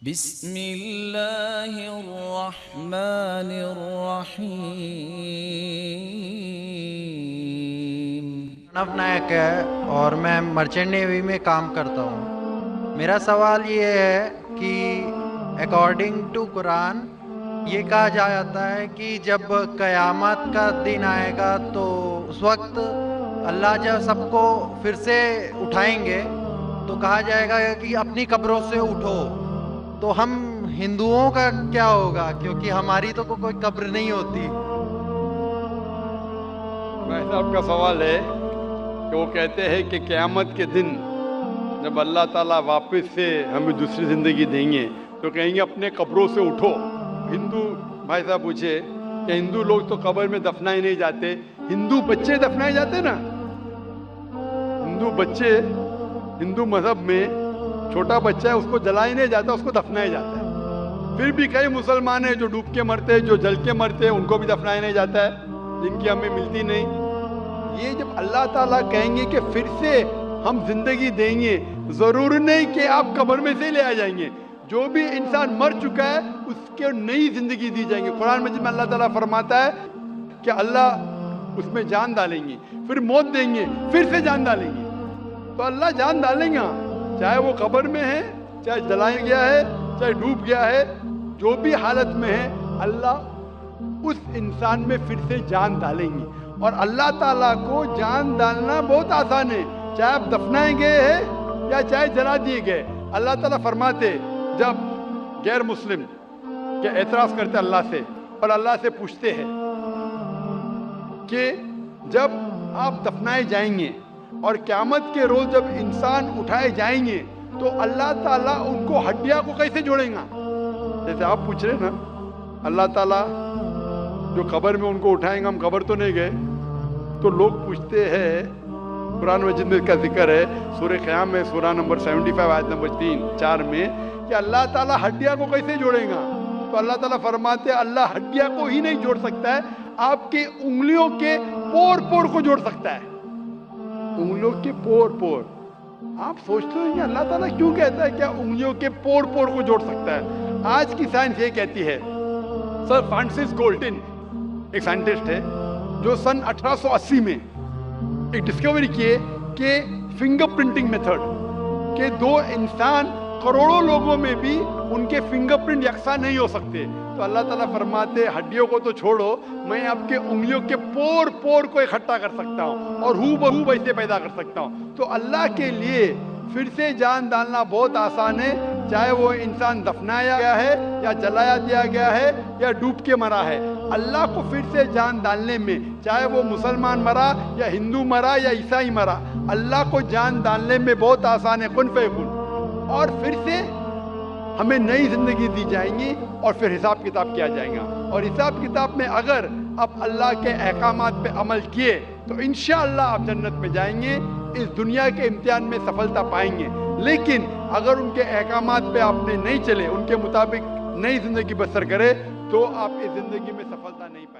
بسم اللہ الرحمن الرحیم۔ پرنو نائک ہے اور میں مرچنٹ نیوی میں کام کرتا ہوں۔ میرا سوال یہ ہے کہ اکارڈنگ ٹو قرآن یہ کہا جاتا ہے کہ جب قیامت کا دن آئے گا تو اس وقت اللہ جب سب کو پھر سے اٹھائیں گے تو کہا جائے گا کہ اپنی قبروں سے اٹھو، تو ہم ہندوؤں کا کیا ہوگا؟ کیونکہ ہماری تو کوئی قبر نہیں ہوتی۔ بھائی صاحب کا سوال ہے کہ وہ کہتے ہیں کہ قیامت کے دن جب اللہ تعالیٰ واپس سے ہمیں دوسری زندگی دیں گے تو کہیں گے اپنے قبروں سے اٹھو۔ ہندو بھائی صاحب پوچھے کہ ہندو لوگ تو قبر میں دفنائے نہیں جاتے، ہندو بچے دفنائے جاتے نا۔ ہندو بچے ہندو مذہب میں چھوٹا بچہ ہے، اس کو جلائے نہیں جاتا، اس کو دفنایا جاتا ہے۔ پھر بھی کئی مسلمان ہیں جو ڈوب کے مرتے ہیں، جو جل کے مرتے ہیں، ان کو بھی دفنایا نہیں جاتا ہے، جن کی ہمیں ملتی نہیں۔ یہ جب اللہ تعالیٰ کہیں گے کہ پھر سے ہم زندگی دیں گے، ضروری نہیں کہ آپ قبر میں سے لے آ جائیں گے۔ جو بھی انسان مر چکا ہے اس کو نئی زندگی دی جائیں گے۔ قرآن مجید میں اللہ تعالیٰ فرماتا ہے کہ اللہ اس میں جان ڈالیں گے، پھر موت دیں گے، پھر سے جان ڈالیں گے۔ تو اللہ جان ڈالیں گا، چاہے وہ قبر میں ہے، چاہے جلایا گیا ہے، چاہے ڈوب گیا ہے، جو بھی حالت میں ہے اللہ اس انسان میں پھر سے جان ڈالیں گے۔ اور اللہ تعالیٰ کو جان ڈالنا بہت آسان ہے، چاہے آپ دفنائے گئے ہیں یا چاہے جلا دیے گئے۔ اللہ تعالیٰ فرماتے جب غیر مسلم کے اعتراض کرتے اللہ سے اور اللہ سے پوچھتے ہیں کہ جب آپ دفنائے جائیں گے اور قیامت کے روز جب انسان اٹھائے جائیں گے تو اللہ تعالیٰ ان کو ہڈیاں کو کیسے جوڑیں گا؟ جیسے آپ پوچھ رہے نا، اللہ تعالیٰ جو قبر میں ان کو اٹھائیں گا، ہم قبر تو نہیں گئے، تو لوگ پوچھتے ہیں، قرآن مجید میں کا ذکر ہے سورہ قیام میں، سورہ نمبر 75 آیت نمبر 3-4 میں، کہ اللہ تعالیٰ ہڈیاں کو کیسے جوڑیں گا؟ تو اللہ تعالیٰ فرماتے ہیں اللہ ہڈیاں کو ہی نہیں جوڑ سکتا ہے، آپ کے انگلیوں کے پور پور کو جوڑ سکتا ہے۔ انگلیوں کے پور پور، آپ سوچتے ہیں کہ اللہ تعالیٰ کیوں کہتا ہے کیا انگلیوں کے پور پور کو جوڑ سکتا ہے؟ آج کی سائنس یہ کہتی ہے، سر فرانسس گولٹن ایک سائنٹسٹ ہے جو سن 1880 میں ایک ڈسکوری کیے کہ فنگر پرنٹنگ میتھڈ کہ دو انسان کروڑوں لوگوں میں بھی ان کے فنگر پرنٹ یکساں نہیں ہو سکتے، تو اللہ تعالیٰ فرماتے ہڈیوں کو تو چھوڑو، میں آپ کے انگلیوں کے پور پور کو اکٹھا کر سکتا ہوں اور ہو بہو ویسے پیدا کر سکتا ہوں۔ تو اللہ کے لیے پھر سے جان ڈالنا بہت آسان ہے، چاہے وہ انسان دفنایا گیا ہے یا جلایا دیا گیا ہے یا ڈوب کے مرا ہے۔ اللہ کو پھر سے جان ڈالنے میں، چاہے وہ مسلمان مرا یا ہندو مرا یا عیسائی مرا، اللہ کو جان ڈالنے میں بہت آسان ہے، کن فیکن، اور پھر سے ہمیں نئی زندگی دی جائیں گی اور پھر حساب کتاب کیا جائے گا۔ اور حساب کتاب میں اگر آپ اللہ کے احکامات پہ عمل کیے تو انشاءاللہ آپ جنت میں جائیں گے، اس دنیا کے امتحان میں سفلتا پائیں گے۔ لیکن اگر ان کے احکامات پہ آپ نے نہیں چلے، ان کے مطابق نئی زندگی بسر کرے، تو آپ اس زندگی میں سفلتا نہیں پائیں گے۔